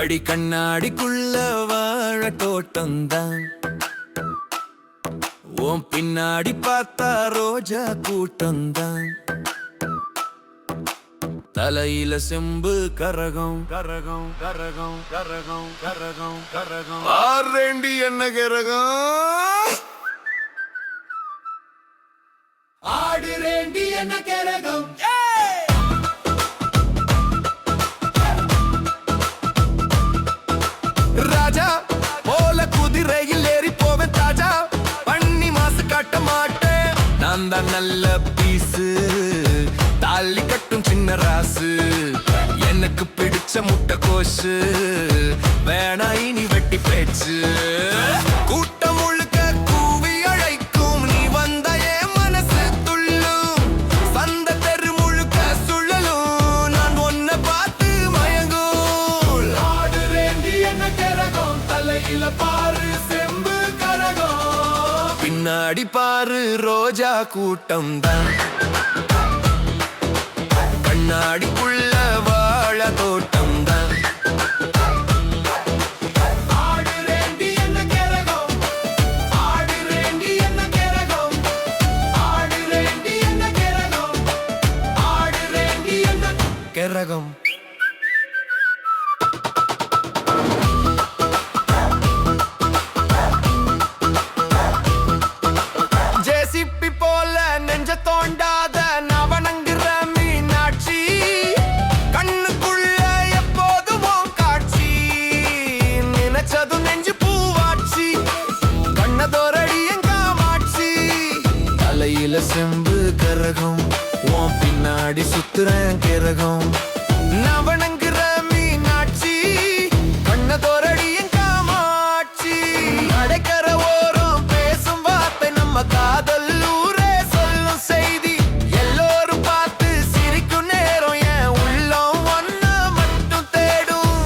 அடி கண்ணாடிக்குள்ள வாழ தோட்டம்தான், உன் பின்னாடி பார்த்தா ரோஜா கூட்டம்தான். தலையில செம்பு கரகம் கரகம் கரகம் கரகம் கரகம் கரகம் ஆறேண்டி என்ன கரகம் ஆடுறேண்டி என்ன கரகம். ராஜா போல குதிரையில் ஏறி போவேன் தாஜா, பண்ணி மாசு காட்ட மாட்டேன். நான் தான் நல்ல பீசு, தாலி கட்டும் சின்ன ராசு, எனக்கு பிடிச்ச முட்டை கோசு, வேணா இனி வெட்டி பேச்சு. கூட்டம் முழுக்க கூவி அழைக்கும், நீ வந்த என் மனசு துள்ளும். சந்த தெரு முழுக்க சுழலும், நான் ஒன்ன பார்த்து மயங்கும். ஆடுறேண்டி என்ன கரகம், தலையில பாரு செம்பு கரகம், பின்னாடி பாரு ரோஜா கூட்டம் தான், கண்ணாடிக்குள்ள வாழ தோட்டம் தான். ஆடுறேண்டி என்ன கரகம், ஆடுறேண்டி என்ன கரகம், ஆடுறேண்டி என்ன கரகம், ஆடுறேண்டி என்ன கரகம். ஜேசிபி போல நெஞ்ச தோண்டாத நவனங்குற மீனாட்சி, கண்ணுக்குள்ள எப்போதும் காட்சி, நினைச்சதும் நெஞ்சு பூவாட்சி, கண்ணதோரடி எங்காமாட்சி. தலையில செம்பு கரகம், உன் பின்னாடி சுத்துறேன் கரகம், நவனங்குற மீனாட்சி, கண்ணதோரடி எங்காமாட்சி. அடைக்கர ஓரம் பேசும் வார்த்தை நம்ம காதல் ஊரே சொல்லும் செய்தி, எல்லோரும் பார்த்து சிரிக்கும் நேரம் என் உள்ளம் ஒன்ன மட்டும் தேடும்.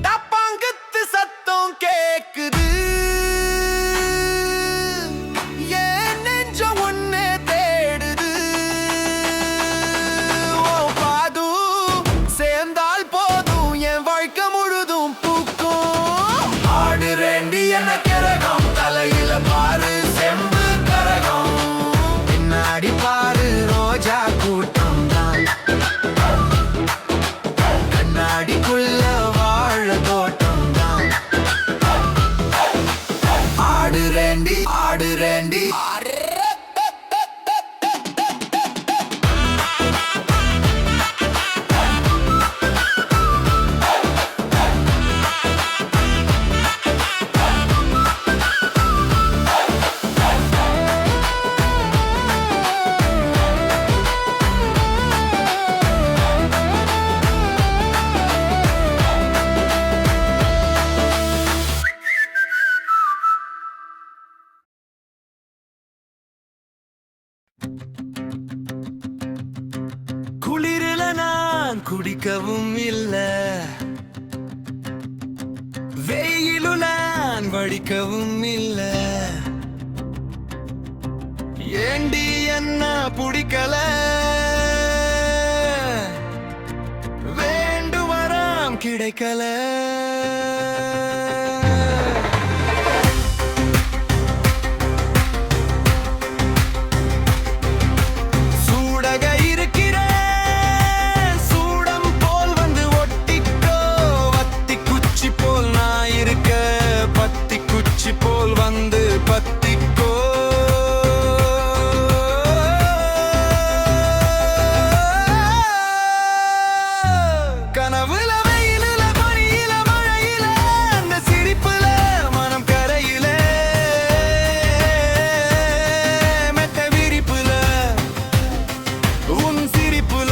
டப்பாங்குத்து சத்தம் கேக்குது, என் நெஞ்சம் ஒன்னே தேடுது. உன் பாதும் சேர்ந்தால் போதும், என் வாழ்க்கை முழுதும் பூக்கும். ஆடுறேண்டி என்ன கரகம், தலையில பாரு செம்பு கரகம், பின்னாடி பாரு ரோஜா கூட்டம் தான், கண்ணாடிக்குள்ள வாழ தோட்டம் தான். ஆடுறேண்டி ஆடுறேண்டி குளிரில நான் குடிக்கவும் இல்ல, வெயிலு நான் வடிக்கவும் இல்ல. ஏண்டி என்ன பிடிக்கல, வேண்டும் வரம் கிடைக்கல. போல் வந்து பத்திக்கோ, கனவுல வெயிலுல பனியில மழையில அந்த சிரிப்புல மனம் கரையில, மெத்த விரிப்புல உன் சிரிப்புல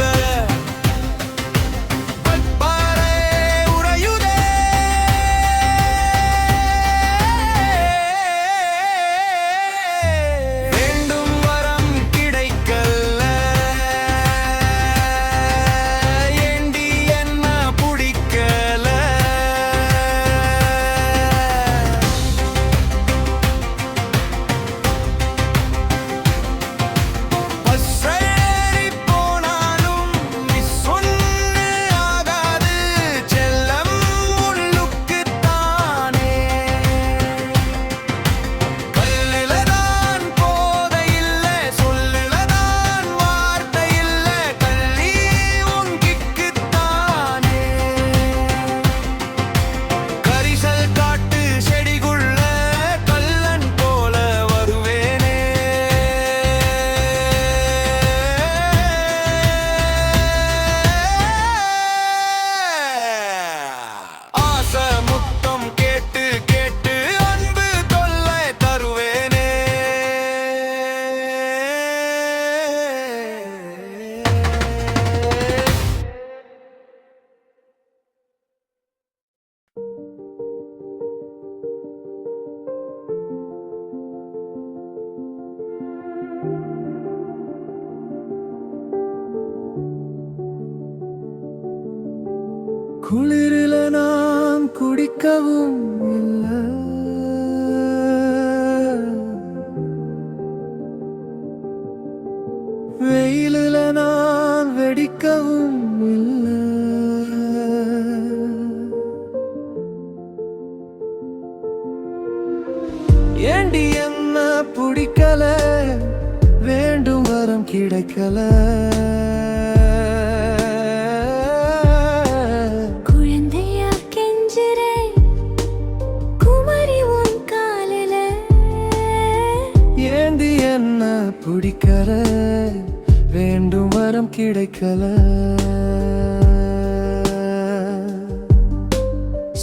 குளிரில நான் குடிக்கவும் இல்லை, வெயிலில நான் வெடிக்கவும் இல்லை. ஏண்டி என்ன பிடிக்கல, வேண்டும் வரம் கிடைக்கல. குழந்தையா கெஞ்சுறே குமரி உன் காலில, ஏண்டி என்ன பிடிக்கல, வேண்டும் வரம் கிடைக்கல.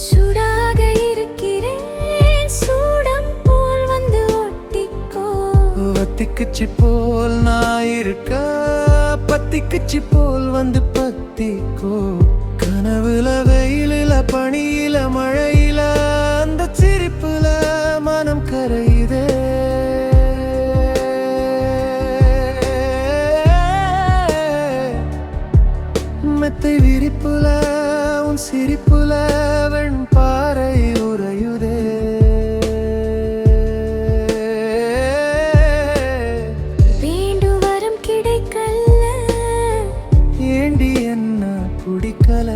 சுடாக இருக்கிறேன் சூடம் போல் வந்து ஒட்டிக்கோ. வத்திக்குச்சி போல் நான் இருக்க, பத்திக்குச்சி போல் வந்து பத்திக்கோ. கனவுல வெயிலில பனியில மழையில அந்த சிரிப்புல மனம் கரையுதே. மெத்தை விரிப்புல உன் சிரிப்புல வெண்பாறை உறையுதே. வேண்டும் வரம் கிடைக்கல, ஏண்டி என்ன பிடிக்கல.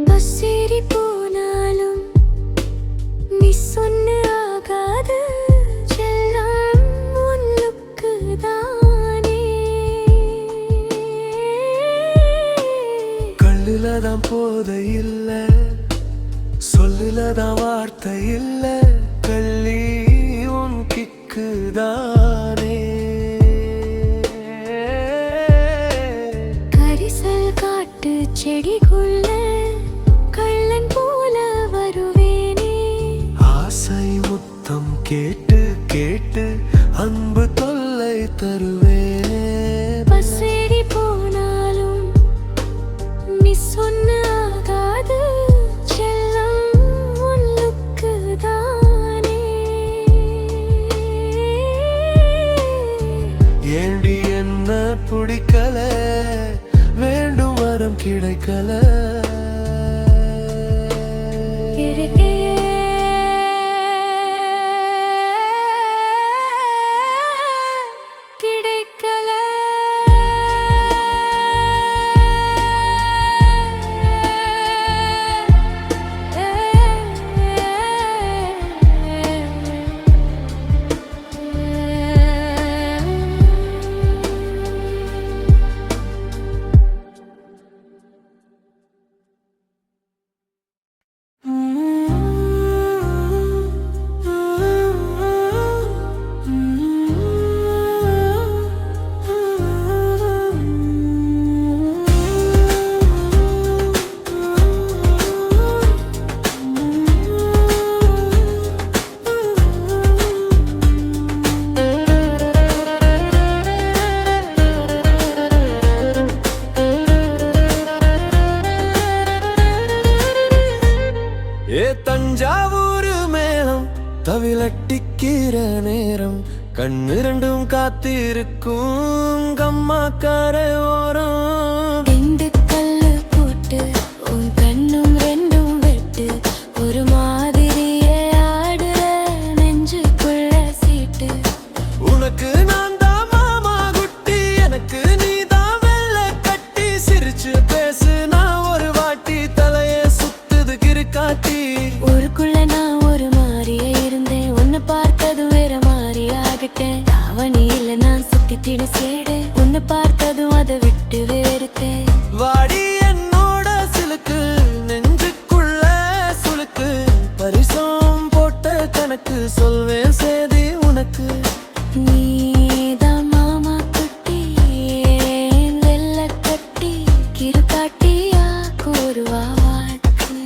பசிரி போனாலும் நீ சொன்ன ஆகாது செல்லம் உன்னுக்கு தானே. கல்லுலதான் போதை இல்ல, சொல்லுலதான் வார்த்தை இல்ல, கள்ளி உன் கிக்கு தானே. கரிசல் காட்டு செடிக்குள்ள கள்ளன் போல வருவேனே. ஆசை முத்தம் கேட்டு கேட்டு அன்பு தொல்லை தருவேனே. பசிரி போனாலும் நீ சொன்ன ஆகாது செல்லம் உன்னுக்கு தானே. ஏண்டி என்ன பிடிக்கல, வேண்டும் வரம் கிடைக்கல. கிடைக்கல. ஏ தஞ்சாவூர் மேளம் தவிலட்டிக்கிற நேரம், கண்ணிரண்டும் காத்திருக்கும் கம்மாக்கார ஓரம். ரெண்டு கல்லு போட்டு உன் கண்ணும் ரெண்டும் வெட்டு, ஒரு மாதிரியே ஆடுற நெஞ்சுக்குள்ள சீட்டு. உனக்கு நான் தான் மாமா குட்டி, எனக்கு நீ தான் வெள்ளை கட்டி. சிரிச்சு பேசு நான் ஒரு வாட்டி, தலைய சுத்துது கிறுக்காட்டி. ஊருக்குள்ள நான் ஒரு மாதிரியே இருந்தேன், உன்னை பார்த்தது வேற மாதிரி ஆகிட்டேன். தாவணியில நான் சுத்தி திடு சேடு, உன்னை பார்த்ததும் அதை விட்டு வேற கூறுவா வாழ்க்கை.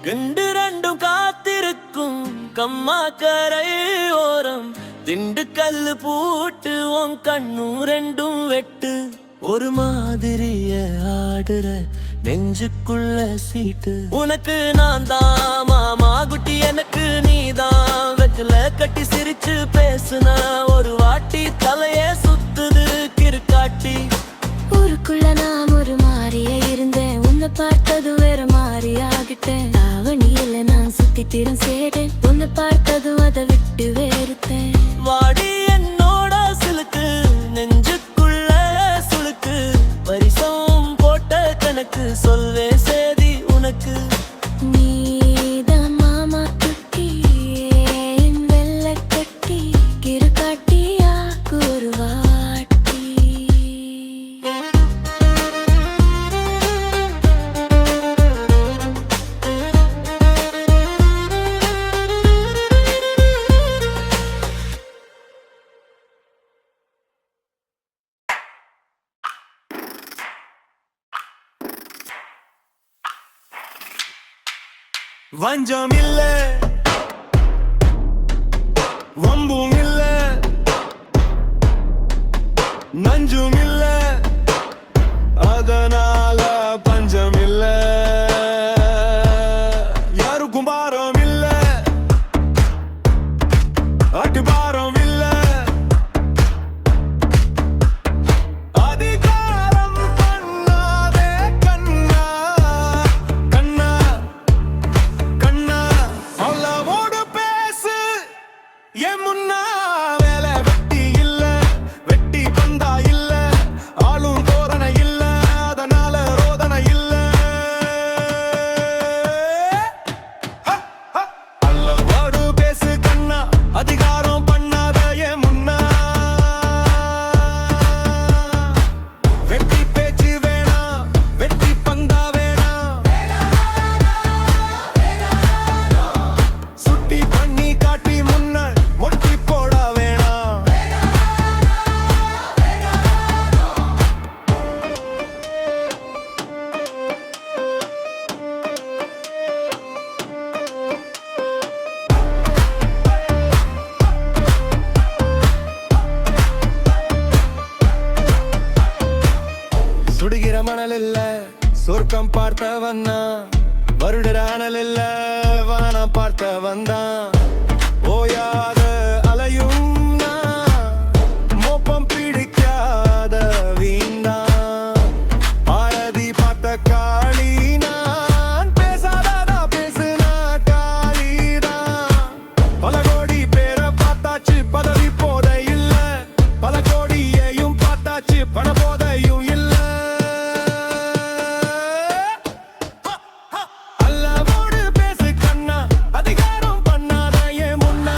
கண்டு ரெண்டும் காத்திருக்கும் கம்மாக்கரை ஓரம் திண்டுக்கல்லு பூட்டு உன் கண்ணும் ரெண்டும் வெட்டு ஒரு மாதிரிய ஆடுற நெஞ்சுக்குள்ள சீட்டு உனக்கு நான் தான் மாமா குட்டி எனக்கு நீதான் வெற்றில கட்டி சிரிச்சு பேசுன ஒரு வாட்டி தலையே சுத்துது கிறுக்காட்டி ஊருக்குள்ள நான் ஒரு மாறிய இருந்தேன் உன்னை பார்த்தது வேற மாறி ஆகிட்டேன் தாவணியில நான் சுத்தி திறம் சேட்டேன் உன்னை பார்த்ததும் அதை விட்டு வேறுத்தேன் வாடி என்னோட சிலுக்கு நெஞ்சுக்குள்ள சுளுக்கு பரிசம் போட்ட கணக்கு சொல்வே சேதி உனக்கு நீதான் மாமா குட்டி என் வெள்ளை கட்டி கிறுக்காட்டியா கூறுவாட்டி. வஞ்சம் இல்ல வம்பும் இல்ல நஞ்சும் இல்ல அதனால பஞ்சம் இல்ல யாருக்கும் பாரம் இல்ல அட்டு பாரம் இல்ல அதிகாரம் பண்ணாதே கண்ணா கண்ணா கண்ணா அளவோடு பேசு என் முன்னா வேலை வெட்டி இல்ல வெட்டி பந்தா இல்ல ஆளும் தோரணை இல்ல அதனால ரோதனை இல்ல அளவோடு பேசு கண்ணா அதிகாரம் பண்ணாத என் முன்னா வெட்டி பேச்சு வேணாம் வெட்டி பந்தா வேணாம் சுட்டி பண்ணி காட்டி முன்னால் மொட்டி போட வேணாம் சுடுகிற மணல் இல்ல சொர்க்கம் பார்த்தவன்னா வருடுற அனல் இல்ல வானம் பார்த்த வந்தான் ஓயாத அலையும் நான் மோப்பம் பிடிக்காத வீந்தான் பாரதி பார்த்த காளி நான் பேசாததா பேசுனா காளிதான் பல கோடி பேரை பார்த்தாச்சு பதவி போதை இல்ல பல கோடியையும் பார்த்தாச்சு பண போதையும் இல்ல அளவோடு பேசு கண்ணா அதிகாரம் பண்ணாத என் முன்னா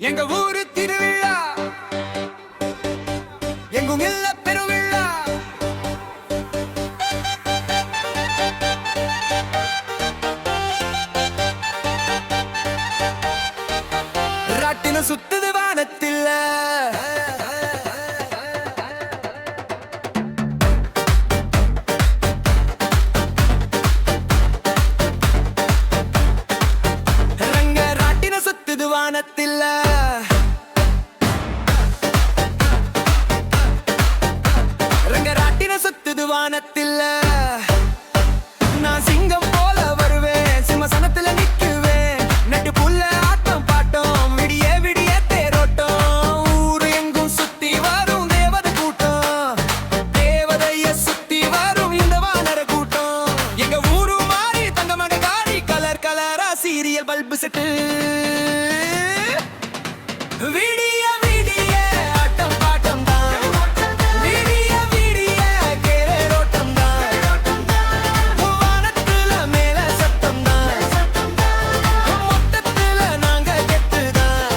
எங்க ஊரு திருவிழா எங்கும் இல்ல பெருவிழா. ராட்டின சுத்துது வானத்தில், ரங்க ராட்டின சுத்துது வானத்தில். ரங்கராட்டின சுத்துது வானத்தில். நான் சிங்கம் போல வருவேன், சிம்மசனத்துல நிக்குவேன். நட்டு புல்ல ஆட்டம் பாட்டம், விடிய விடிய தேரோட்டம். ஊரு எங்கும் சுத்தி வரும் தேவதை கூட்டம், தேவதைய சுத்தி வரும் இந்த வானர கூட்டம். எங்க ஊரு மாறி தங்கமக காரி, கலர் கலரா சீரியல் பல்பு செட்டு. விடிய விடிய ஆட்டம் பாட்டம் தான், விடிய விடிய கேரோட்டம் தான். வானத்துல மேல சத்தம் தான், மொத்தத்துல நாங்க கெத்து தான்.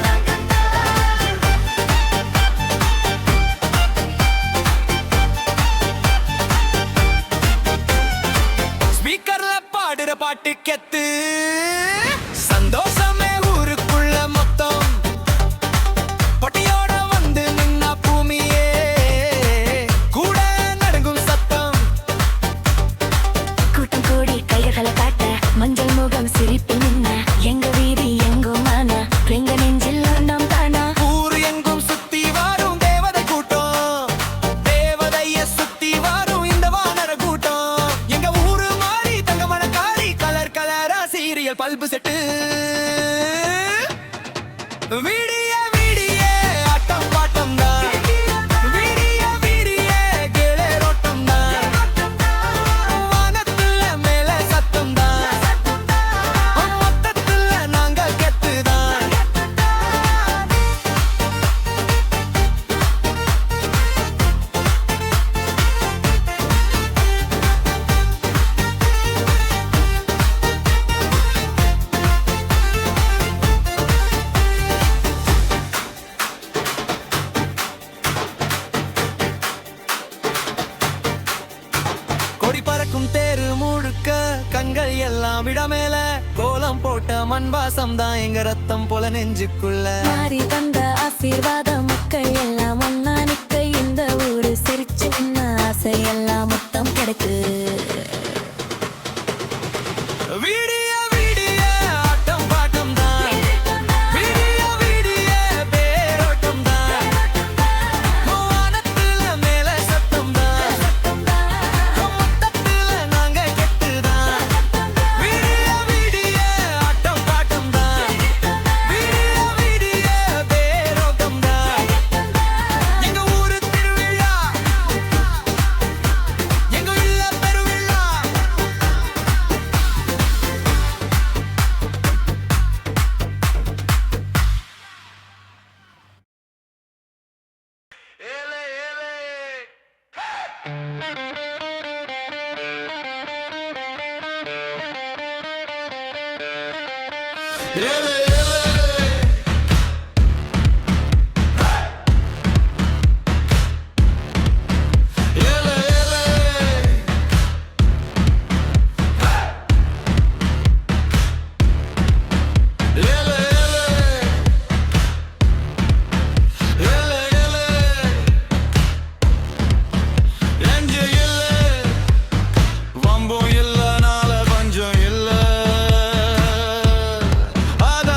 ஸ்பீக்கர்ல பாடுற பாட்டு கெத்து, சந்தோஷமே ஊருக்குள்ள மொத்தம். பொட்டியோட வந்து நின்னா பூமியே கூட நடுங்கும் சத்தம். கூட்டம் கூடி கைகளை காட்ட, மஞ்சள் முகம் சிரிப்பில் நின்ன, எங்க வீதி எங்கும் மான, எங்க நெஞ்சில் நாம் தானா. ஊரு எங்கும் சுத்தி வரும் தேவதை கூட்டம், தேவதைய சுத்தி வரும் இந்த வானர கூட்டம். எங்க ஊரு மாறி தங்கமணக்காரி, கலர் கலரா சீரியல் பல்பு செட்டு. விடிய விடிய ஆட்டம் பாட்டம் தான், விடிய விடிய கேளரோட்டம் தான். வானத்துல மேல சத்தம் தான், மொத்தத்துல நாங்க கெத்து தான். கொடி பறக்கும் தேரு முழுக்க கண்கள் எல்லாம் இடமேல, கோலம் போட்ட மண் வாசம் தான் எங்க ரத்தம் போல நெஞ்சுக்குள்ள. மாறி தந்த ஆசீர்வாதம், மக்கள் எல்லாம் ஒன்னா நிக்க, இந்த ஊரு சிரிச்சு நின்ன ஆசை எல்லாம் மொத்தம் கிடைக்கு. விடிய விடிய ஆட்டம் பாட்டம் தான், விடிய விடிய பேரோட்டம் தான். வானத்துல மேல சத்தம் தான், மொத்தத்துல நாங்க கெத்து தான். விடிய விடிய ஆட்டம் பாட்டம் தான், விடிய விடிய பேரோட்டம் தான். எங்க ஊரு திருவிழா எங்க இல்ல பெருவிழா. ஏலே ஏலே ஏலே வம்பும் இல்ல நாள பஞ்சம் இல்ல, அத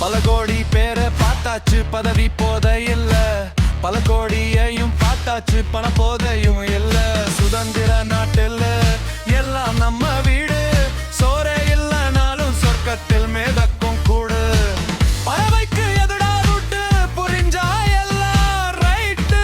பல கோடி பேரை பார்த்தாச்சு பதவி போதை இல்ல பல கோடியையும் பார்த்தாச்சு பண போதையும் இல்ல சுதந்திர நாட்டில் எல்லாம் நம்ம வீடு சோரே இல்லனாலும் சொர்க்கத்தில் மேதக்கும் கூடு பறவைக்கு எதுடா ரூட்டு புரிஞ்சா எல்லாம் ரைட்டு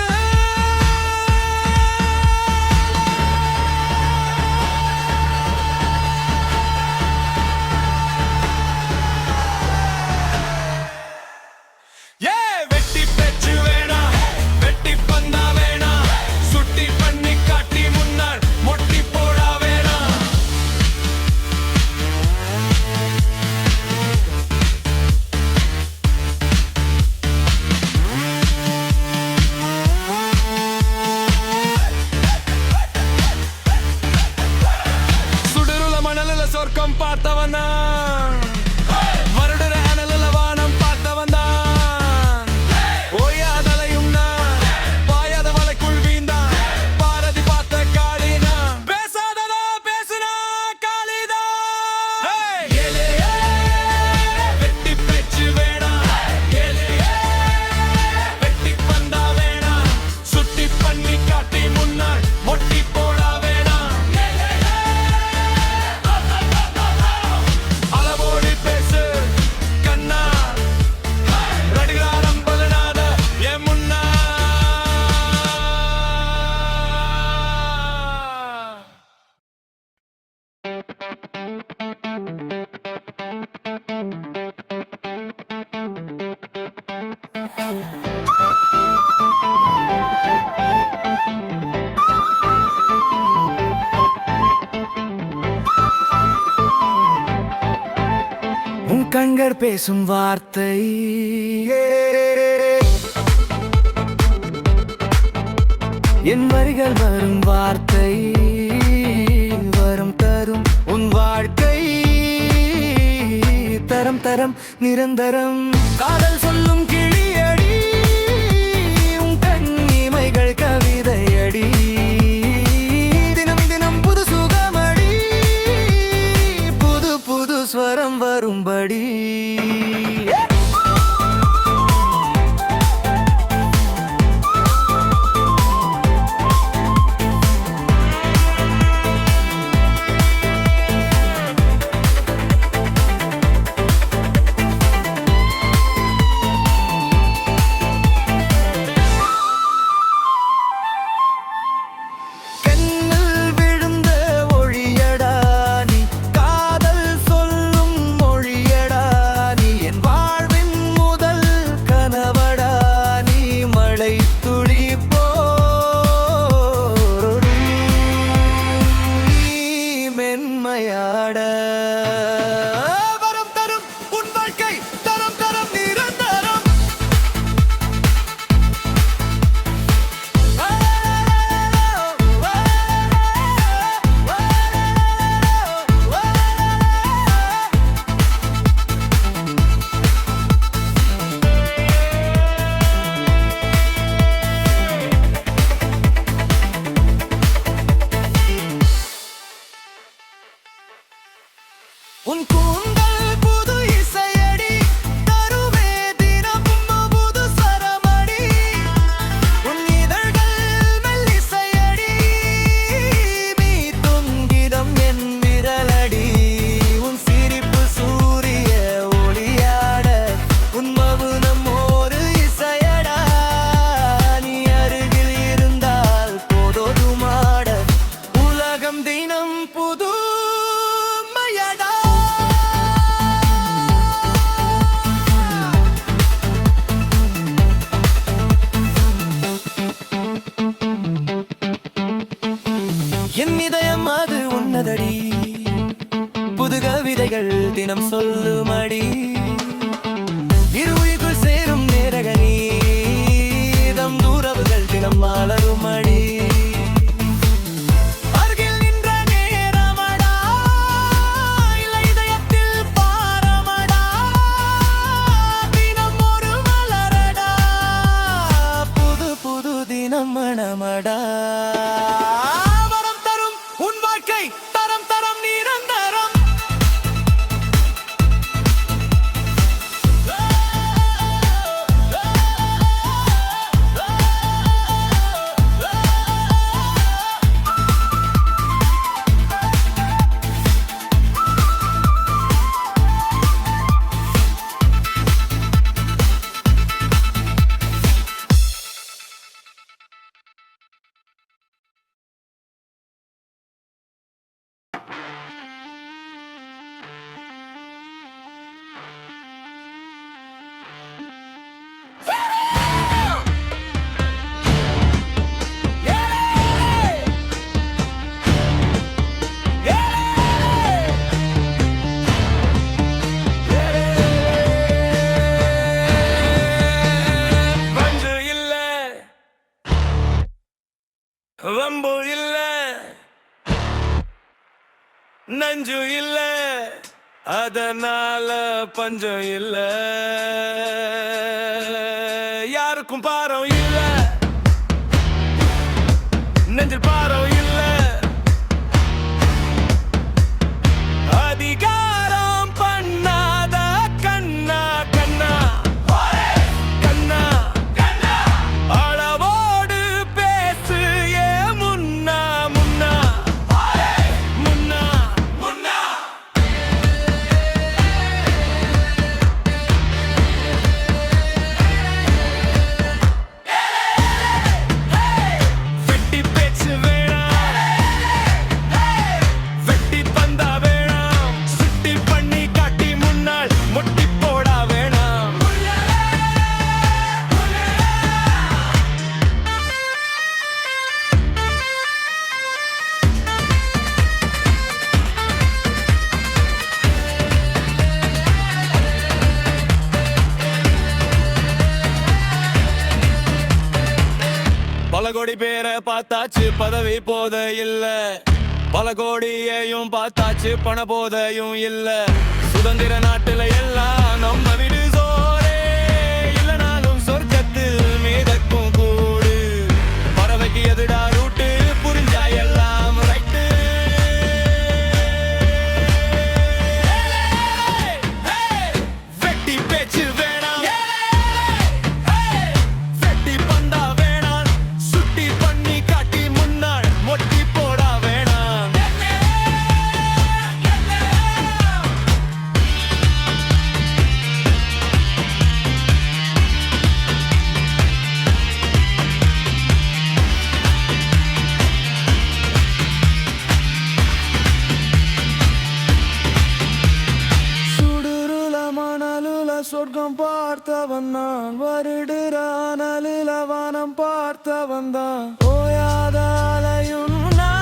ஏ வெட்டி பேச்சு வேணா வெட்டி பந்தா வேணா சுட்டி பண்ணி காட்டி முன்னாள் மொட்டி போடா வேணா சுடுருள மணலுல சொர்க்கம் பார்த்தவனா வருடுற அனலுல வானம் பார்த்தவன் தான் ஓயாதலையும் நான் பாயாத வலைக்குள் வீந்தான் பாரதி பார்த்த காளினா பேசாததா பேசுனா காளிதா வெட்டி பேச்சு வேணா வெட்டி பந்தா வேணா சுட்டி பண்ணி காட்டி முன்னாள் மொட்டி போடா வேணா அளவோடி பேசு கண்ணா ரடிகாரம் பலனாத என் முன்னா உன் கண்கள் பேசும் வார்த்தை என் வரிகள் வரும் வார்த்தை வரும் தரும் உன் வாழ்க்கை தரம் தரம் நிரந்தரம் காதல் சொல்லும் கிளியடி உன் கண்ணிமைகள் கவிதையடி தினம் தினம் புது சுகமடி புது புது ஸ்வரம் வரும்படி கண்ணில் விழுந்த ஒளியடா நீ காதல் சொல்லும் மொழியடா நீ என் வாழ்வின் முதல் கனவடா நீ மழை துளி போரும் நீ மென்மையாட வரம் தரும் உன் வாழ்க்கை தரம் தரம் நிரந்தரம் உன் கூந்தல் புது இசையடி தருவே தினமும் புது சரமடி உன் இதழ்கள் மெல்லிசையடி மீ துங்கிடம் என் விரலடி உன் சிரிப்பு சூரிய ஒளியாட உன் மவுனம் ஒரு இசையடா நீ அருகில் இருந்தால் போதோதுமாட உலகம் தினம் புது மயடா என் இதயம் அது உன்னதடி புது கவிதைகள் தினம் சொல்லுமடி இருவுக்குள் சேரும் நேரகனி தம் தூரவுகள் தினம் மலருமடி அருகில் நின்ற நேரமடா இல்லை இதயத்தில் பாரமடா தினம் ஒரு மலரடா புது புது தினம் மணமடா வரம் தரும் உன் வாழ்க்கை தரம் தரம் நிரந்தரம் நஞ்சு இல்ல அதனால பஞ்சம் இல்ல யாருக்கும் பாரம் இல்ல நெஞ்சில் பாரம் இல்ல அதிகாரம் பண்ணாத கண்ணா கண்ணா கண்ணா அளவோடு பேசு ஏ முன்னா முன்னா முன்னா முன்னா வெட்டி பேச்சு வேணாம் வெட்டி பந்தா வேணாம் சுட்டி பண்ணி காட்டி முன்னாள் முட்டி போடா வேணாம் பல கோடி பேரை பார்த்தாச்சு பதவி போத இல்ல பல கோடியையும் பார்த்தாச்சு பண போதையும் இல்ல சுதந்திர நாட்டுல எல்லாம் நம்ம வீடு சோரே இல்லனாலும் சொர்க்கத்தில் மீதக்கும் கூடு பறவைக்கு எதுடா ரூட்டு புரிஞ்சா எல்லாம் ரைட்டு வெட்டி பேச்சு வேணாம் வெட்டி பந்தா வேணாம் சுட்டி பண்ணி காட்டி முன்னாள் மொட்டி போடா வேணாம் சுடுருல மணலுல சொர்க்கம் பார்த்தவன் நான் வருடுற அனலுல வானம் பார்த்தவன் தான் ஓயாத அலையும் நான்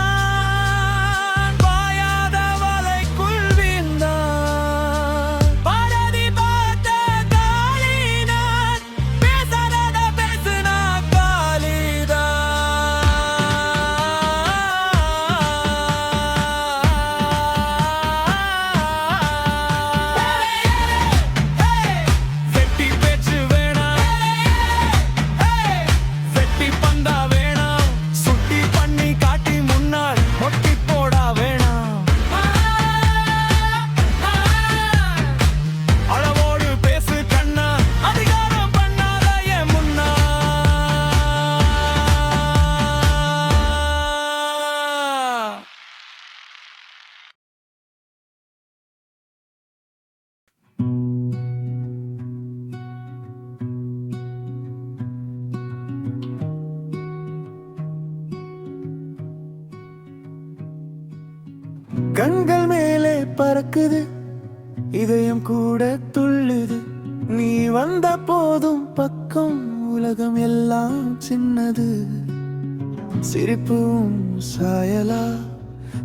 பாயாத வலைக்குள் வீழ்ந்தான் பாரதி பார்த்த காளி நான் பேசாத பேசுனா வெட்டி பேச்சு வேணாம் வெட்டி பந்தா வேணாம் சுட்டி பண்ணி காட்டி முன்னாள் மொட்டி போடா வேணாம் அளவோடு பேசு கண்ணா அதிகாரம் பண்ணாத என் முன்னா கண்கள் மேலே பறக்குது இதயம் கூட துள்ளுது நீ வந்த போதும் பக்கம் உலகம் எல்லாம் சின்னது சிரிப்பும் சாயலா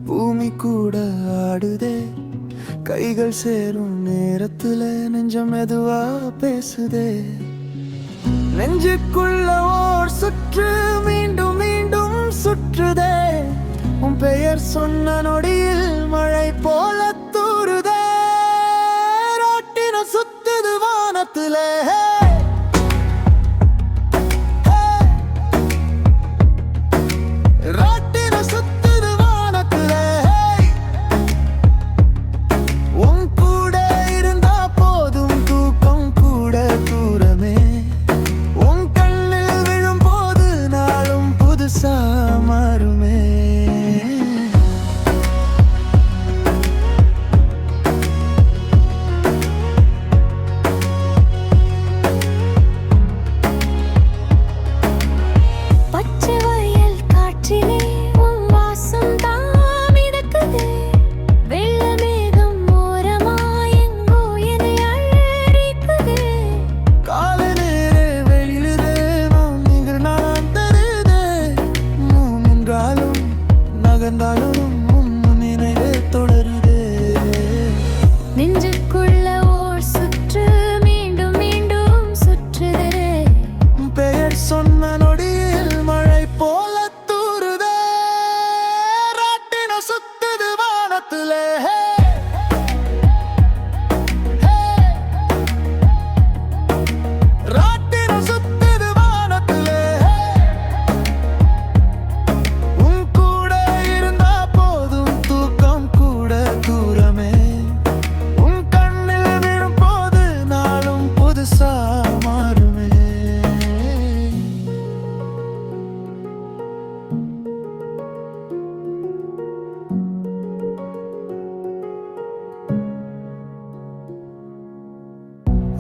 பூமி கூட ஆடுதே கைகள் சேரும் நேரத்துல நெஞ்சம் மெதுவா பேசுதே நெஞ்சுக்குள்ள ஓர் சுற்று மீண்டும் மீண்டும் சுற்றுதே உன் பெயர் சொன்ன நொடியில் மழை போல தூறுதே ராட்டின சுத்துது வானத்திலே ராட்டின சுத்துது வானத்திலே உன் கூட இருந்தா போதும் தூக்கம் கூட தூரமே உன் கண்ணில் விழும் போது நாளும் புதுசா மாறுமே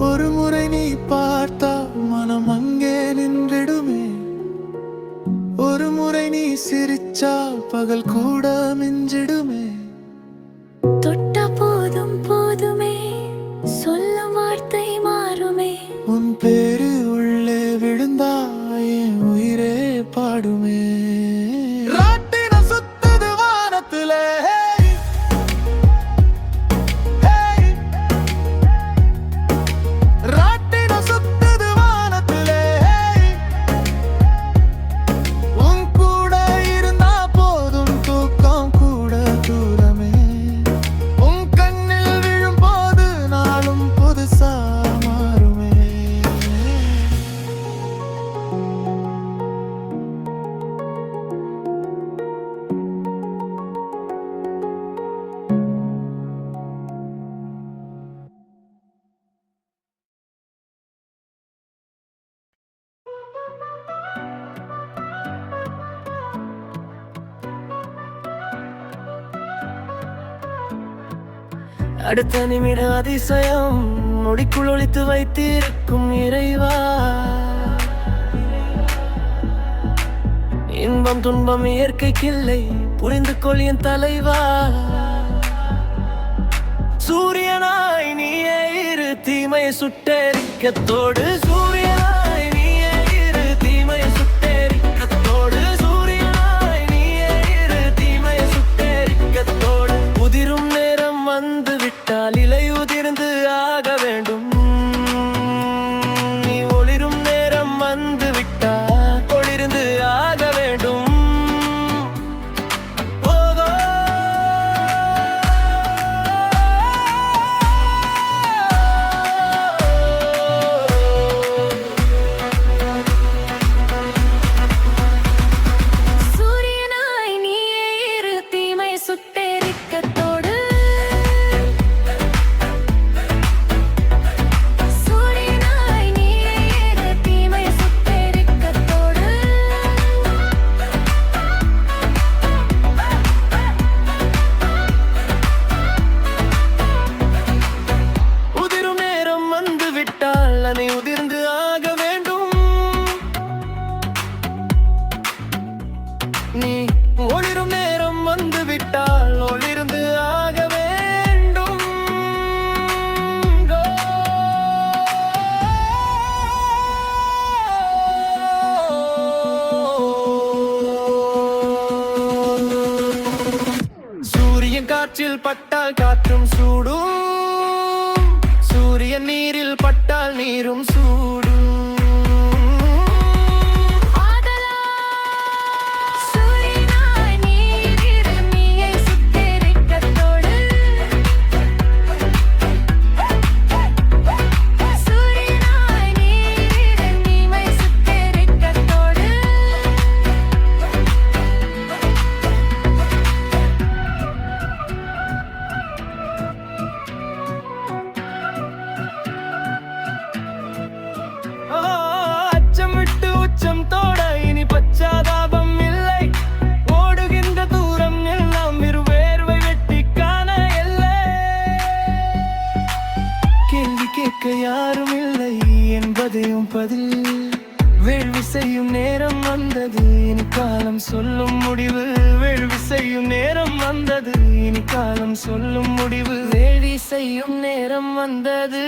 ஒரு முறை நீ பார்த்தா மனம் அங்கே நின்றிடுமே, ஒரு முறை நீ சிரிச்சா பகல் கூட மிஞ்சிடுமே. தொட்டா போதும் போதுமே, சொல்லும் வார்த்தை மாறுமே. உன் பேரு உள்ளே விழுந்தா என் உயிரே பாடுமே. ராட்டினம் சுத்துது வானத்திலே, ராட்டினம் சுத்துது வானத்திலே. உன் கூட இருந்தா போதும், தூக்கம் கூட தூரமே. உன் கண்ணில் விழும் போது நாளும் புதுசா மாறுமே. அடுத்த நிமிட அதிசயம் நொடிக்குள் ஒளித்து வைத்திருக்கும் இறைவா. இன்பம் துன்பம் இயற்கைக்கில்லை, புரிந்து கொள் என் தலைவா. சூரியனாய் நீயே இரு, தீமையை சுட்டெரிக்கத்தோடு. சூரியனாய் நீயே இரு, தீமையை சுட்டெரிக்கத்தோடு. சூரியனாய் நீயே இரு, தீமையை சுட்டெரிக்கத்தோடு. உதிரும் நேரம் வந்து விட்டால் இலை உதிர்ந்து ஆக வேண்டும். நீ ஒளிரும் நேரம் வந்து விட்டால் ஒளிர்ந்து ஆக வேண்டும். ஓகோ சூரியனாய் நீயே இரு, தீமை சுட்டெரிக்கத்தோடு. சூரியனாய் நீயே இரு, தீமை சுட்டெரிக்கத்தோடு. உதிரும் நேரம் வந்து விட்டால் அணை உதிர்ந்து ஆக வேண்டும். நீ ஒளிரும் நேரம் வந்து விட்டால் ஒளிர்ந்து ஆக வேண்டும். சூரியன் காற்றில் பட்டால் காற்றும் சூடும், சூரியன் நீரில் பட்டால் நீரும் சூடும். சூரியனாய் நீர் இரு, நீயை சுட்டெரிக்கத்தோடு. சூரியனாய் நீர் இரு, தீமை சுட்டெரிக்கத்தோடு. அச்சம் விட்டு உச்சம் தோட இனி பச்சாதாபம் இல்லை. ஓடுகின்ற தூரம் எல்லாம் வேர்வை வெட்டி காண எல்லை. கேள்வி கேட்க யாரும் இல்லை என்பதையும் பதில். வேள்வி செய்யும் நேரம் வந்தது, இனி காலம் சொல்லும் முடிவு. வேள்வி செய்யும் நேரம் வந்தது, இனி காலம் சொல்லும் முடிவு. வேள்வி செய்யும் நேரம் வந்தது.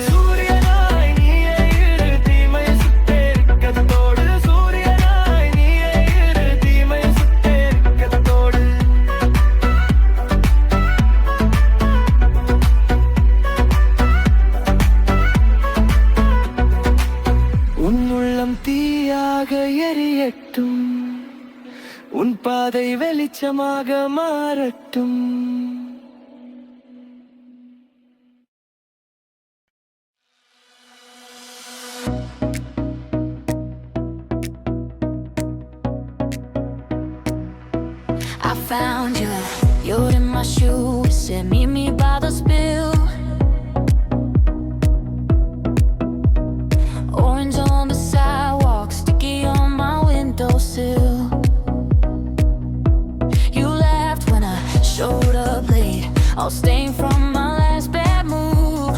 சூரியனாய் நீயே இரு, தீமையை சுட்டெரிக்கத்தோடு. சூரியனாய் நீயே இரு, தீமையை சுட்டெரிக்கத்தோடு. உன் உள்ளம் தீயாக எரியட்டும், உன் பாதை வெளிச்சமாக மாறட்டும். I found you, you're in my shoes, said meet me by the spill. Orange on the sidewalk, sticky on my windowsill. You laughed when I showed up late, all stained from my last bad move.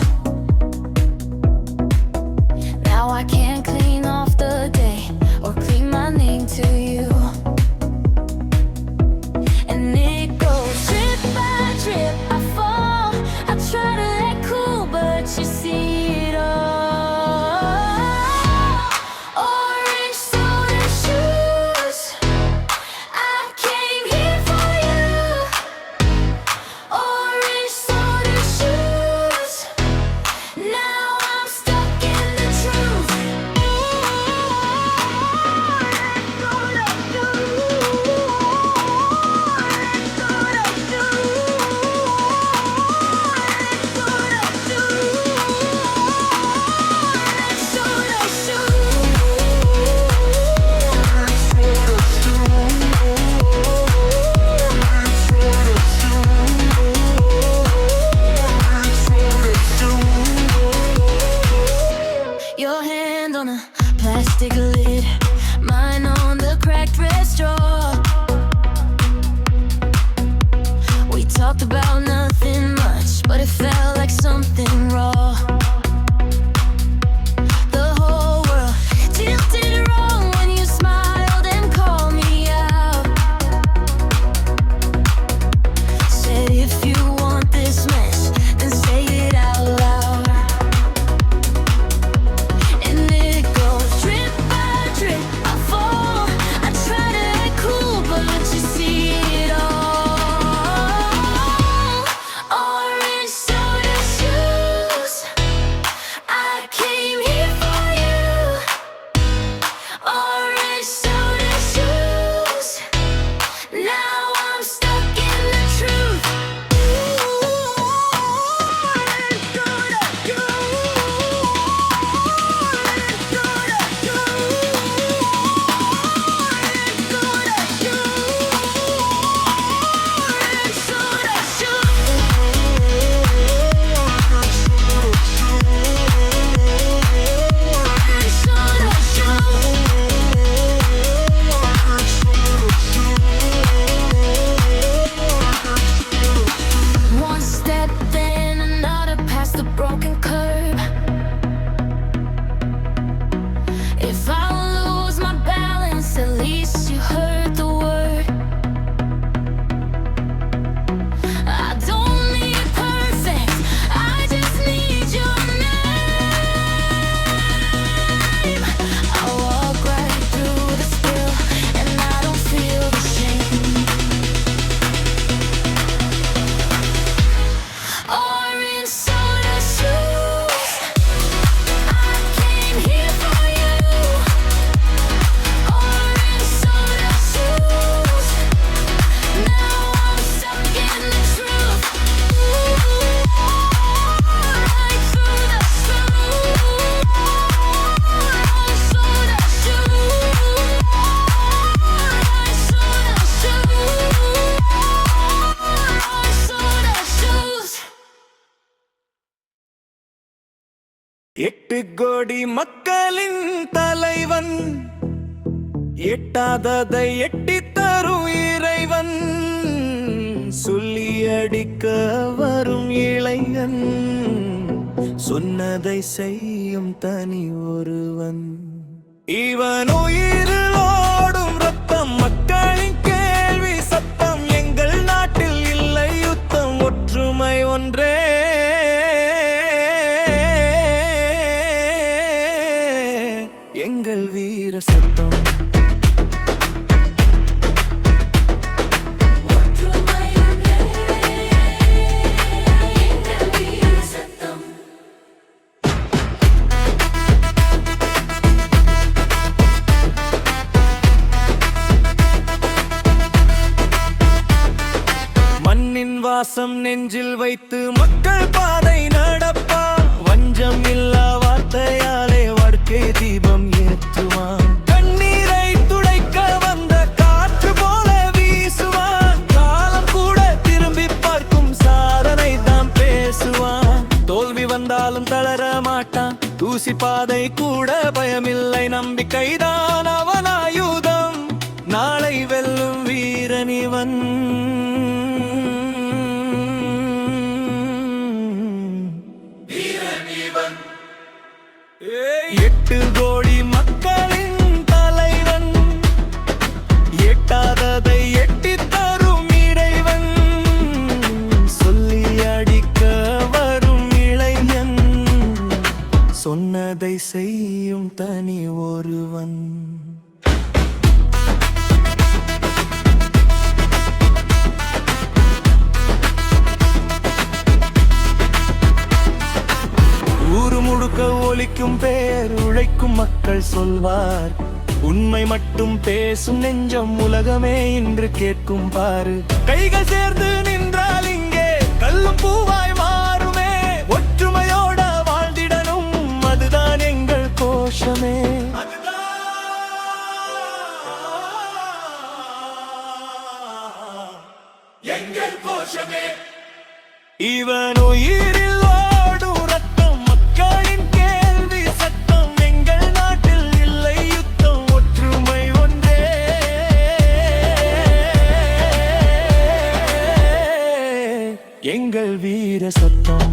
8 கோடி மக்களின் தலைவன், எட்டாததை எட்டித் தரும் இறைவன், சொல்லி அடிக்க வரும் இளைஞன், சொன்னதை செய்யும் தனி ஒருவன். இவன் உயிரில் ஓடும் ரத்தம், மக்களின் கேள்வி சத்தம். எங்கள் நாட்டில் இல்லை யுத்தம், ஒற்றுமை ஒன்றே. எங்கள் வீர சத்தம். மண்ணின் வாசம் நெஞ்சில் வைத்து மக்கள் பாதை நடப்பா. வஞ்சம் இல்லா வார்த்தையாலே வாழ்க்கை தீபம் ஏற்றுவான். கண்ணீரை துடைக்க வந்த காற்று போல வீசுவான். காலம் கூட திரும்பி பார்க்கும், சாதனை தான் பேசுவான். தோல்வி வந்தாலும் தளர மாட்டான், தூசி பாதை கூட பயமில்லை. நம்பிக்கைதான் அவன் ஆயுதம், நாளை வெல்லும் வீரன் இவன். 8 கோடி மக்களின் தலைவன், எட்டாததை எட்டித் தரும் இறைவன், சொல்லி அடிக்க வரும் இளைஞன், சொன்னதை செய்யும் தனி ஒருவன். ஊரு முழுக்க ஒலிக்கும் பேர், உழைக்கும் மக்கள் சொல்வார். உண்மை மட்டும் பேசும் நெஞ்சம், உலகமே இன்று கேட்கும் பாரு. கைகள் சேர்ந்து நின்றால் இங்கே கல்லும் பூவாய் மாறுமே. ஒற்றுமையோட வாழ்ந்திடனும், அதுதான் எங்கள் கோஷமே. எங்கள் கோஷமே. இவன் உயிரில் ஓடும் ரத்தம், மக்களின் கேள்வி சத்தம். எங்கள் நாட்டில் இல்லை யுத்தம், ஒற்றுமை ஒன்றே. எங்கள் வீர சத்தம்.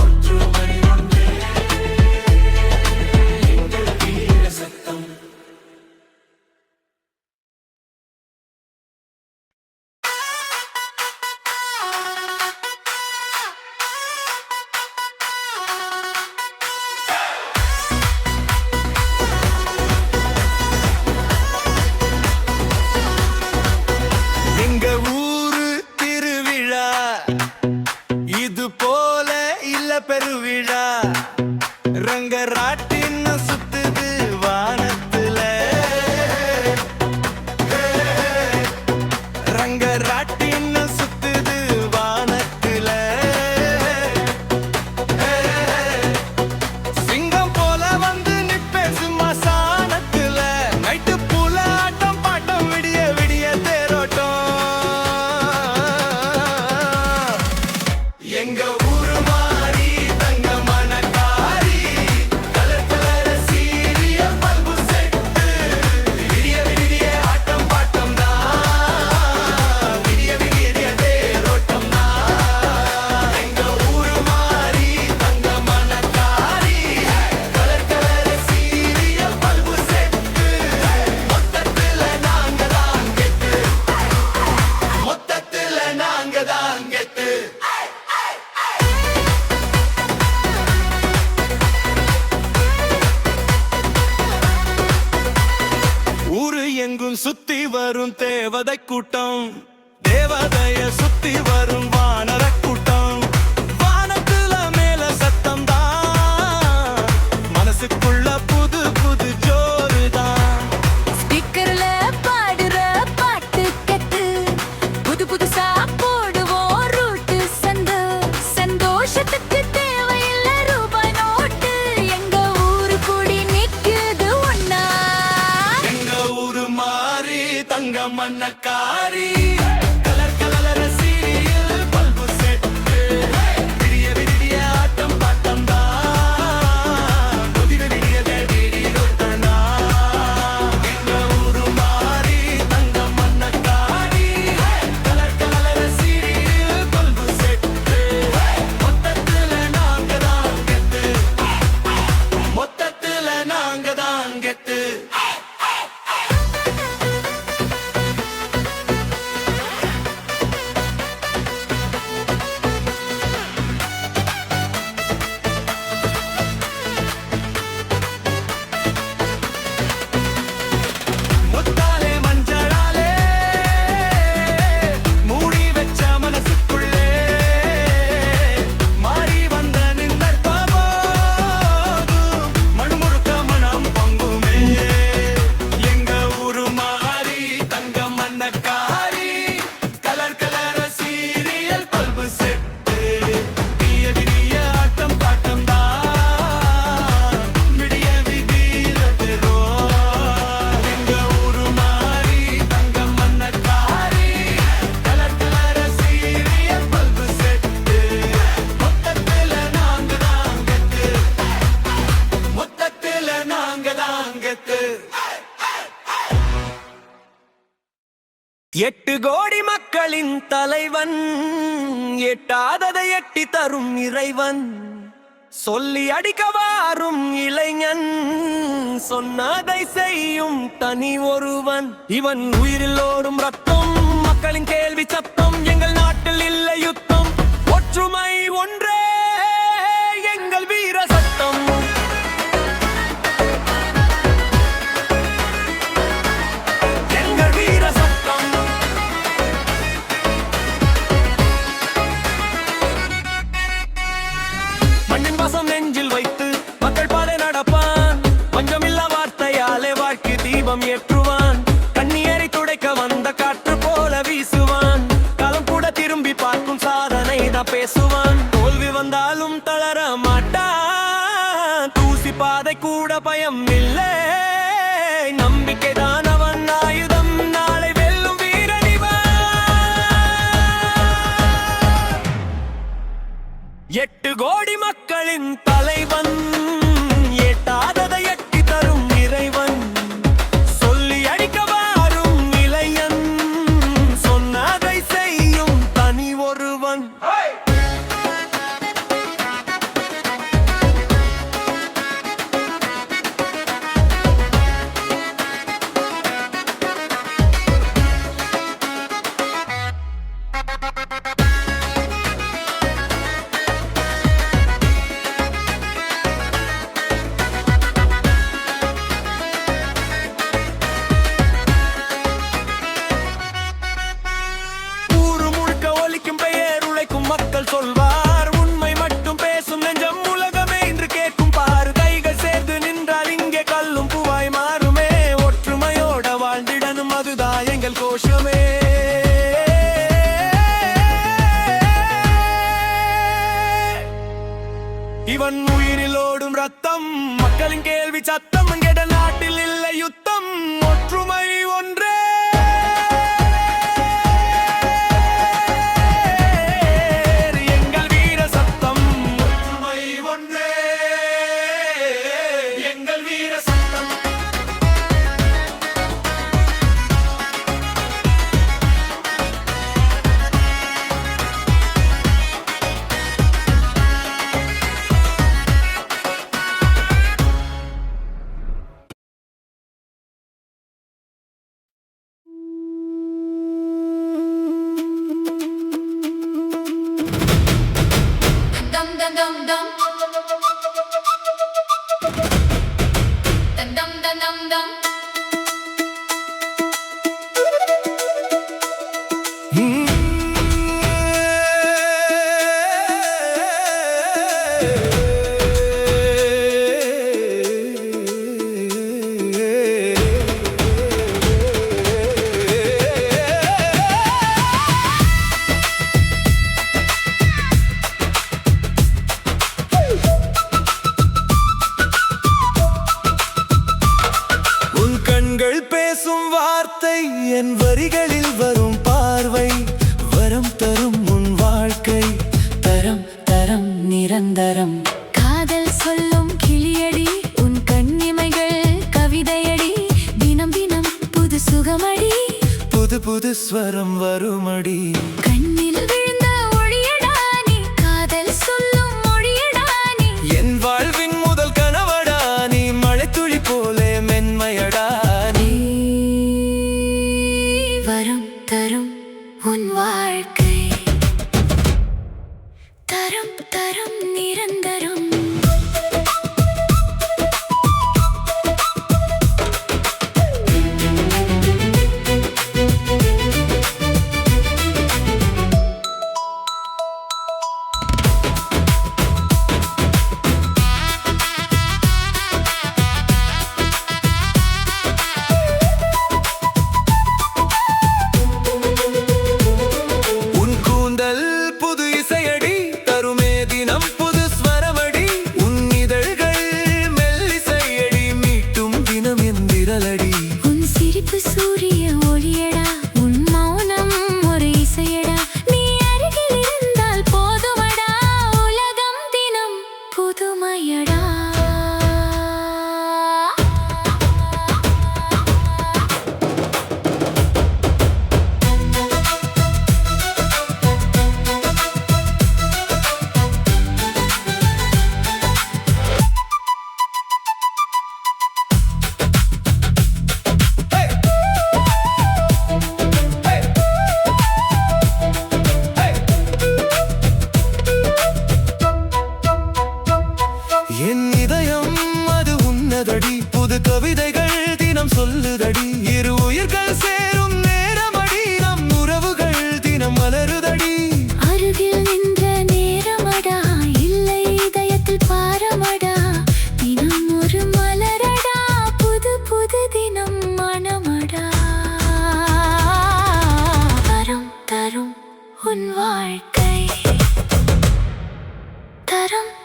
ஒற்றுமை ஒன்றே, எங்கள் வீர சத்தம். எங்க ஊரு திருவிழா, இது போல இல்ல பெருவிழா. ரங்கராட்டின் சுத்துது வானத்துல, ரங்கராட்டின் சுத்துது வானத்துல. சிங்கம் போல வந்து நிப்பேன் சும்மா சாணத்துல. நைட்டு பூல ஆட்டம் பாட்டம், விடிய விடிய தேரோட்டம். எங்க ஊரு மாறி தங்க மனக்காரி, கலர் கலர் சீரிய பல்பு செட்டு. விடிய விடிய ஆட்டம் பாட்டம் தான், விடிய விடிய தேரோட்டம் தான். எங்க ஊரு மாறி தங்க மனக்காரி, கலர் கலர் சீரிய பல்பு செட்டு. மொத்தத்துல நாங்க தான் கெத்து, மொத்தத்துல நாங்க தான் கெத்து. ஊரு எங்கும் சுத்தி வரும் தேவதை கூட்டம், தேவதைய சுத்தி வரும் வானர கூட்டம். வானத்துல மேல சத்தம் தான், மனசுக்குள்ள புது புது ஜோறு தான். ஸ்பீக்கர்ல பாடுற பாட்டு கட்டு, புது புதுசா போடுவோம் ரூட்டு சந்து. சந்தோஷத்துக்கு தேவையில்லை ரூபாய் நோட்டு, எங்க ஊரு கூடி நிக்குது ஒன்னா. எங்க ஊரு மாறி தங்க மண்ணக்காரி, 8 கோடி மக்களின் தலைவன், எட்டாததை எட்டி தரும் இறைவன், சொல்லி அடிக்க வாரும் இளைஞன், சொன்னதை செய்யும் தனி ஒருவன். இவன் உயிரில் ஓடும் ரத்தம், மக்களின் கேள்வி சத்தம். எங்கள் நாட்டில் இல்லை யுத்தம், ஒற்றுமை ஒன்றே எங்கள் வீர சட்டம். எங்கள் வீர சட்டம். மண்ணின் வாசம் நெஞ்சில் வைத்து மக்கள் பாதை நடப்பான், பஞ்சமில்லா வார்த்தையாலே வாழ்க்கை தீபம் ஏற்றுவான். கண்ணீரை துடைக்க வந்த காற்று போல வீசுவான், காலம் கூட திரும்பி பார்க்கும் சாதனை தான் பேசுவான். தோல்வி வந்தாலும் தளர மாட்டான், தூசி பாதை கூட பயம் இல்லை. நம்பிக்கை தான் அவன் ஆயுதம், நாளை வெல்லும் வீரனிவன். 8 கோடி மக்களின் தலைவன், எட்டாததை எட்டி தரும் இறைவன், சொல்லி அடிக்க வாரும் இளைஞன், சொன்னதை செய்யும் தனி ஒருவன். ஊரு முழுக்க ஒலிக்கும் பெயர் உழைக்கும் மக்கள் சொல்வார், உண்மை மட்டும் பேசும் நெஞ்சம் உலகமே இன்று கேட்கும் பாரு. கைகள் சேர்ந்து நின்றால் இங்கே கல்லும் பூவாய் மாறுமே, ஒற்றுமையோட வாழ்ந்திடனும் அதுதான் எங்கள் கோஷமே. இவன் உயிரில் ஓடும் ரத்தம், மக்களின் கேள்வி சத்தம். எங்கள் நாட்டில் இல்லை யுத்தம், ஒற்றுமை ஒன்றே எங்கள் வீர சத்தம். ஒற்றுமை ஒன்றே எங்கள் வீர சத்தம். Dum dum dum dum. Dum dum dum dum dum. உன் கண்கள் பேசும் வார்த்தை, என் வரிகளில் வரும் பார்வை, வரம் தரும் உன் வாழ்க்கை, தரம் தரம் நிரந்தரம். காதல் சொல்லும் கிளியடி, உன் கண்ணிமைகள் கவிதையடி, தினம் தினம் புது சுகமடி, புது புது ஸ்வரம் வருமடி. கண்ணில் விழுந்த ஒளியடா நீ, காதல் சொல்லும் மொழியடா நீ. என் வாழ்வின் முதல் கனவடா நீ, மழைத்துளி போலே மென்மையடா நீ. வரம் தரும் உன் வாழ்க்கை, தரம் தரம் நிரந்தரம். உன் கூந்தல் புது இசையடி, தருமே தினம் புது ஸ்வரமடி.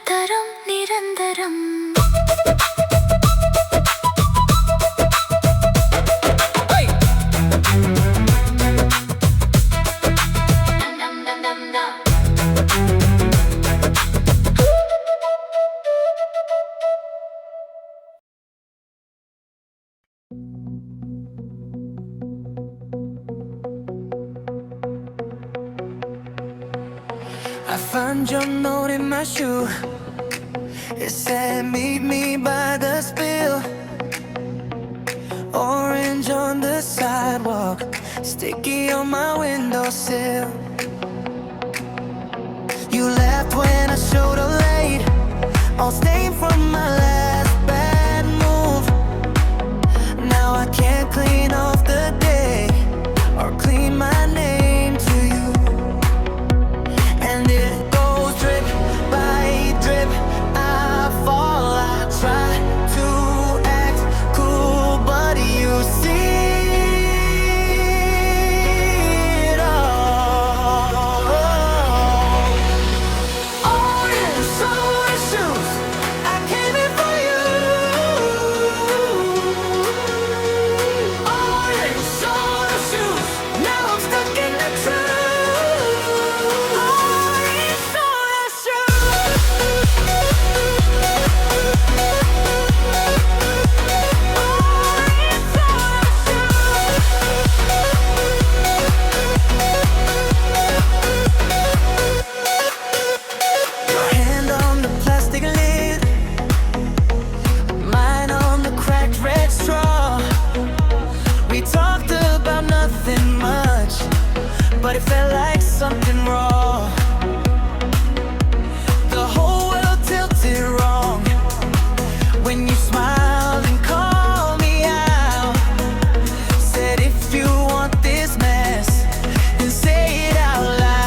தரும் நிரந்தரம். I found your note in my shoe. It said meet me by the spill. Orange on the sidewalk, sticky on my windowsill. You left when I showed up late, all stained from my last bad move. Now I can't clean off the day or clean my name to you. And it goes drip by drip, I fall, I try to act cool, but you see it all. Orange soda shoes, I came in for you. Orange soda shoes, now I'm stuck in the truth. Orange soda shoes. Orange soda shoes. Your hand on the plastic lid, mine on the cracked red straw. We talked about nothing much, but it felt like something raw. The whole world tilted wrong when you smiled and called me out. Said if you want this mess, then say it out loud.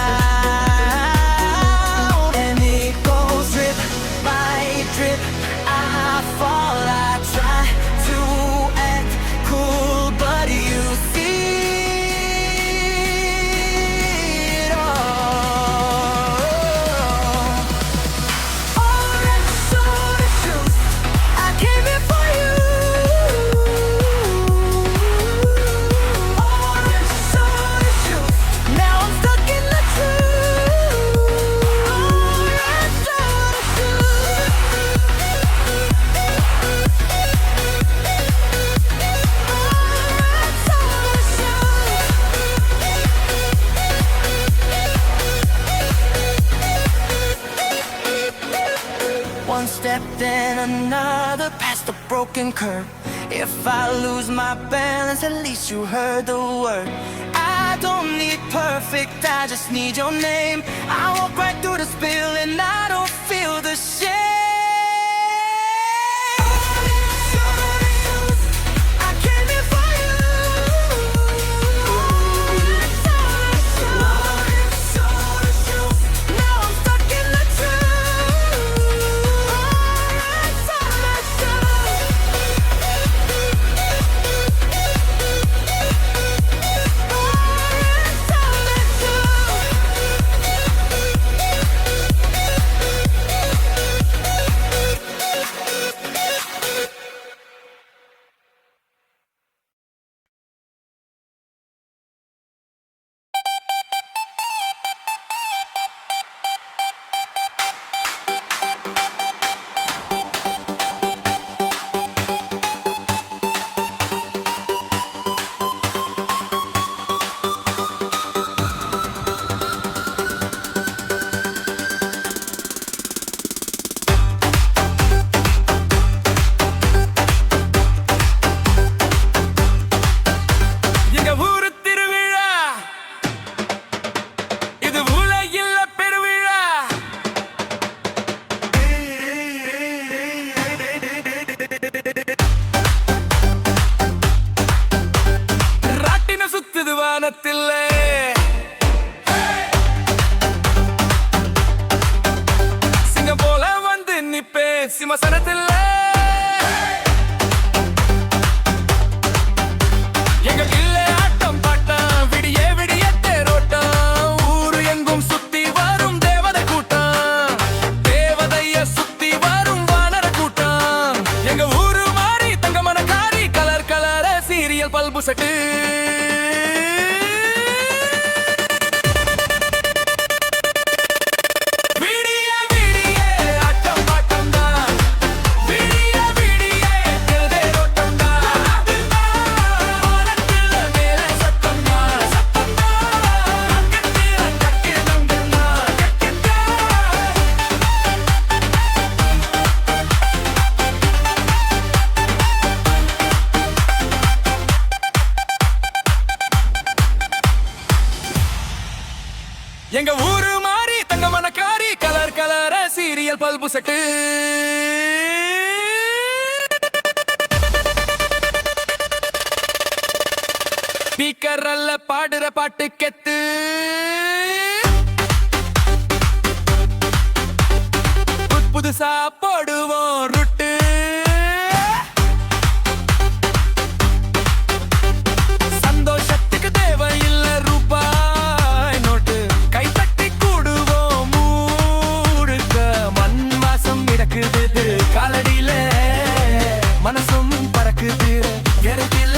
And it goes drip by drip, I fall, I try to act cool, but you see it all. Orange soda shoes, I came in for you. Orange soda shoes, now I'm stuck in the truth. Orange soda shoes. Orange soda shoes. One step then another, past the broken curb. If I lose my balance, at least you heard the word. I don't need perfect, I just need your name. I walk right through the spill and I don't feel the shame. I came in for you. Now I'm stuck in the வானத்திலே சிங்கம் போல வந்து நிப்பே சிம்மசனத்திலே எங்க கில்ல ஆட்டம் bottom விடிய விடிய தேரோட்டம் ஊரு எங்கும் சுத்தி வரும் தேவதை கூட்டம் தேவதைய சீரியல் பல்பு செட்டு ஸ்பீக்கர் அல்ல பாடுற பாட்டு கெத்து புதுசா போடுவோம் ருட்டு சந்தோஷத்துக்கு தேவையில்லை ரூபாய் நோட்டு கைத்தட்டி கூடுவோம் மூடுக்க மண் வாசம் மிதக்குது காலடியில மனசும் பறக்குது கருத்தில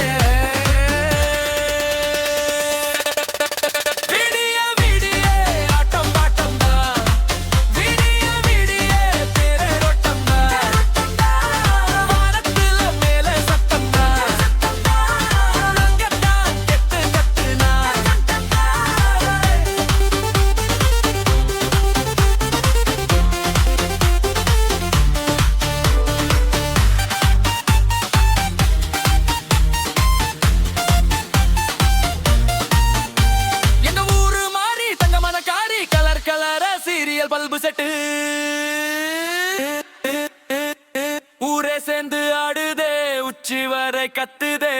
சீரியல் பல்பு செட்டு ஊரே சேர்ந்து ஆடுதே உச்சி வரை கத்துதே